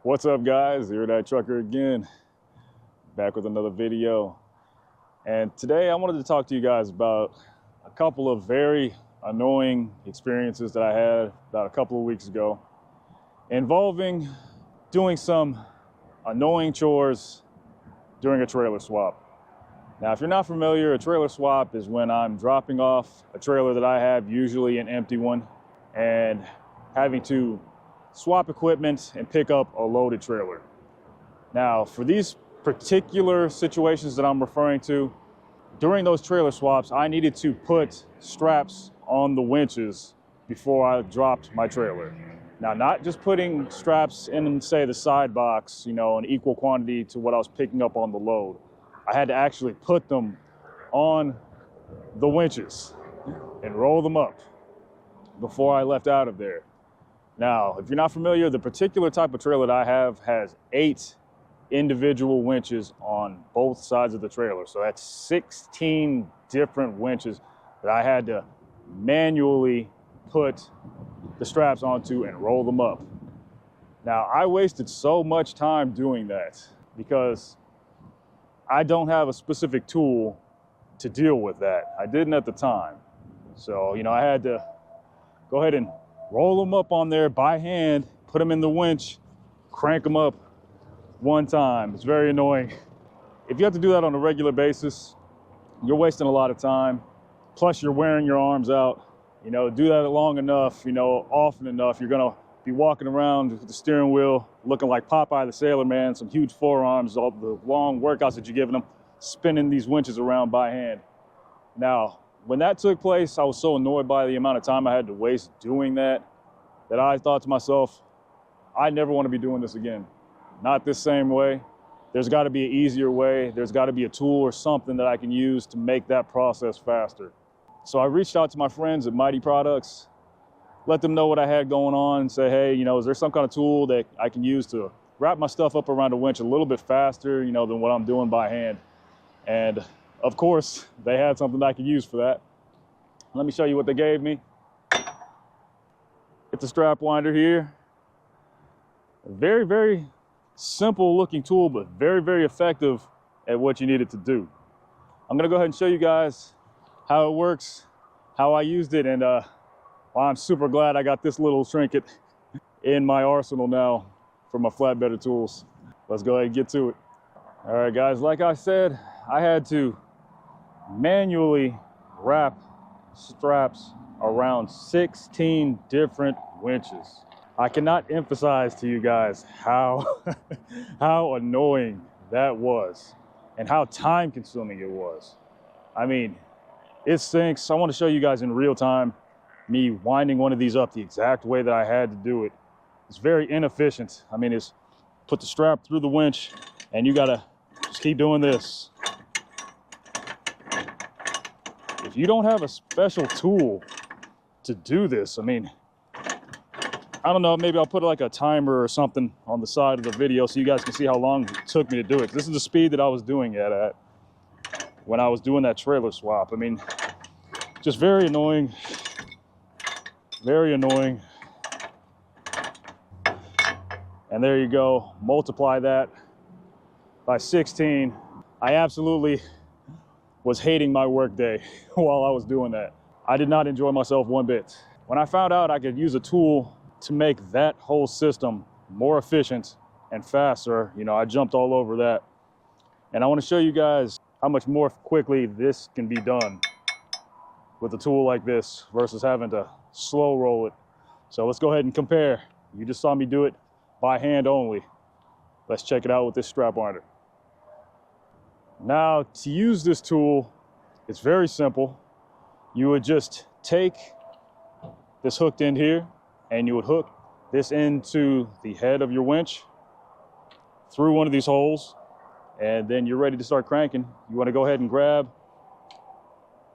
What's up, guys? Here that trucker again, back with another video. And today I wanted to talk to you guys about a couple of very annoying experiences that I had about a couple of weeks ago involving doing some annoying chores during a trailer swap. Now, if you're not familiar, a trailer swap is when I'm dropping off a trailer that I have, usually an empty one, and having to swap equipment and pick up a loaded trailer. Now, for these particular situations that I'm referring to, during those trailer swaps, I needed to put straps on the winches before I dropped my trailer. Now, not just putting straps in, say, the side box, an equal quantity to what I was picking up on the load. I had to actually put them on the winches and roll them up before I left out of there. Now, if you're not familiar, the particular type of trailer that I have has 8 individual winches on both sides of the trailer. So that's 16 different winches that I had to manually put the straps onto and roll them up. Now, I wasted so much time doing that because I don't have a specific tool to deal with that. I didn't at the time. So, I had to go ahead and roll them up on there by hand, put them in the winch, crank them up one time. It's very annoying. If you have to do that on a regular basis, you're wasting a lot of time. Plus, you're wearing your arms out. Do that long enough, often enough, you're gonna be walking around with the steering wheel looking like Popeye the Sailor Man, some huge forearms, all the long workouts that you're giving them, spinning these winches around by hand. Now, when that took place, I was so annoyed by the amount of time I had to waste doing that I thought to myself, I never want to be doing this again. Not this same way. There's got to be an easier way. There's got to be a tool or something that I can use to make that process faster. So I reached out to my friends at Mytee products, let them know what I had going on and say, hey, is there some kind of tool that I can use to wrap my stuff up around a winch a little bit faster, than what I'm doing by hand? And of course, they had something I could use for that. Let me show you what they gave me. It's a strap winder here. A very, very simple looking tool, but very, very effective at what you need it to do. I'm gonna go ahead and show you guys how it works, how I used it, and I'm super glad I got this little trinket in my arsenal now for my flatbedder tools. Let's go ahead and get to it. All right, guys, like I said, I had to manually wrap straps around 16 different winches. I cannot emphasize to you guys how annoying that was and how time consuming it was. I mean, it stinks. I want to show you guys in real time me winding one of these up the exact way that I had to do it. It's very inefficient. I mean, it's put the strap through the winch and you gotta just keep doing this. If you don't have a special tool to do this, I mean, I don't know, maybe I'll put like a timer or something on the side of the video so you guys can see how long it took me to do it. This is the speed that I was doing it at when I was doing that trailer swap. I mean, just very annoying, very annoying. And there you go, multiply that by 16. I absolutely was hating my work day while I was doing that. I did not enjoy myself one bit. When I found out I could use a tool to make that whole system more efficient and faster, I jumped all over that. And I want to show you guys how much more quickly this can be done with a tool like this versus having to slow roll it. So let's go ahead and compare. You just saw me do it by hand only. Let's check it out with this strap winder. Now, to use this tool, it's very simple. You would just take this hooked end here and you would hook this into the head of your winch through one of these holes, and then you're ready to start cranking. You want to go ahead and grab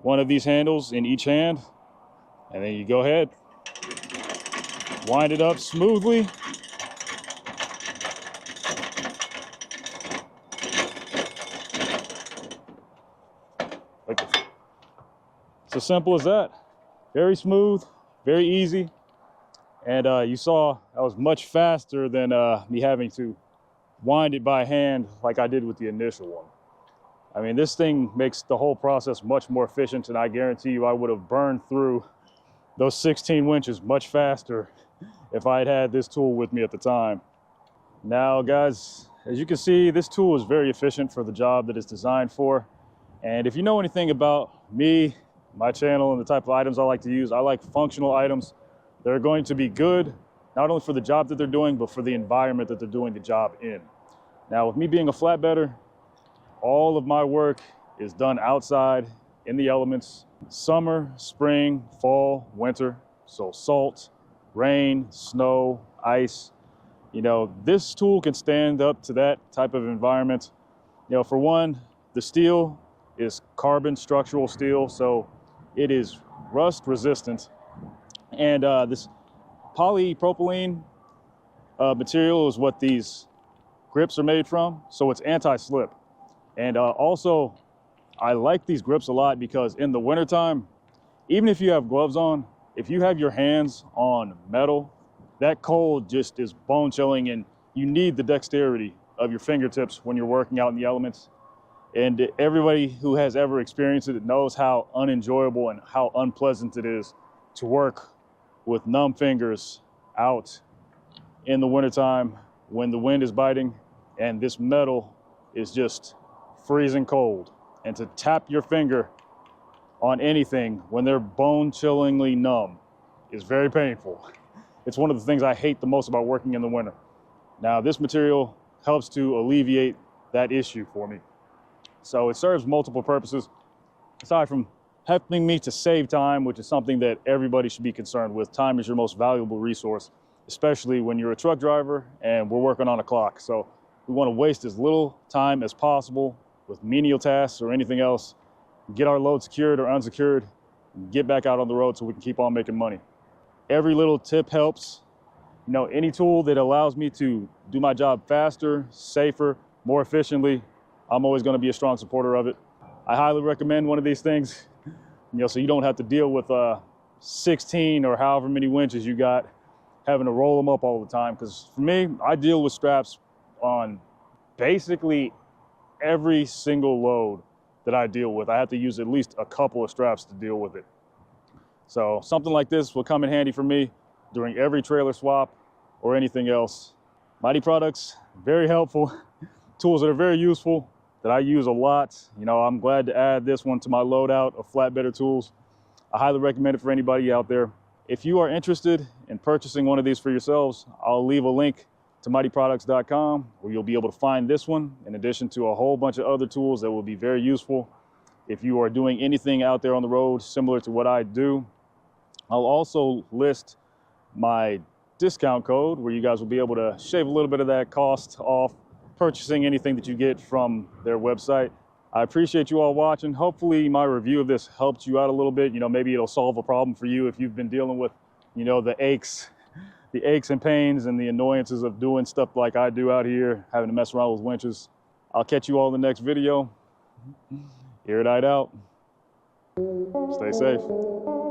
one of these handles in each hand, and then you go ahead, wind it up smoothly. It's as simple as that. Very smooth, very easy. And you saw I was much faster than me having to wind it by hand like I did with the initial one. I mean, this thing makes the whole process much more efficient, and I guarantee you I would have burned through those 16 winches much faster if I had had this tool with me at the time. Now, guys, as you can see, this tool is very efficient for the job that it's designed for. And if you know anything about me, my channel, and the type of items I like to use, I like functional items that are going to be good, not only for the job that they're doing, but for the environment that they're doing the job in. Now, with me being a flatbedder, all of my work is done outside in the elements, summer, spring, fall, winter. So salt, rain, snow, ice. You know, this tool can stand up to that type of environment. You know, for one, the steel is carbon structural steel, so it is rust resistant. And this polypropylene material is what these grips are made from, so it's anti-slip. And also, I like these grips a lot because in the wintertime, even if you have gloves on, if you have your hands on metal, that cold just is bone chilling, and you need the dexterity of your fingertips when you're working out in the elements. And everybody who has ever experienced it knows how unenjoyable and how unpleasant it is to work with numb fingers out in the wintertime when the wind is biting and this metal is just freezing cold. And to tap your finger on anything when they're bone-chillingly numb is very painful. It's one of the things I hate the most about working in the winter. Now, this material helps to alleviate that issue for me. So it serves multiple purposes. Aside from helping me to save time, which is something that everybody should be concerned with. Time is your most valuable resource, especially when you're a truck driver and we're working on a clock. So we want to waste as little time as possible with menial tasks or anything else, get our load secured or unsecured, and get back out on the road so we can keep on making money. Every little tip helps. You know, any tool that allows me to do my job faster, safer, more efficiently, I'm always going to be a strong supporter of it. I highly recommend one of these things, you know, so you don't have to deal with 16 or however many winches you got, having to roll them up all the time. Because for me, I deal with straps on basically every single load that I deal with. I have to use at least a couple of straps to deal with it. So something like this will come in handy for me during every trailer swap or anything else. Mytee products, very helpful. Tools that are very useful, that I use a lot. You know, I'm glad to add this one to my loadout of flatbedder tools. I highly recommend it for anybody out there. If you are interested in purchasing one of these for yourselves, I'll leave a link to myteeproducts.com where you'll be able to find this one in addition to a whole bunch of other tools that will be very useful if you are doing anything out there on the road similar to what I do. I'll also list my discount code where you guys will be able to shave a little bit of that cost off purchasing anything that you get from their website. I appreciate you all watching. Hopefully my review of this helped you out a little bit. You know, maybe it'll solve a problem for you if you've been dealing with, you know, the aches and pains and the annoyances of doing stuff like I do out here, having to mess around with winches. I'll catch you all in the next video. Air it out. Stay safe.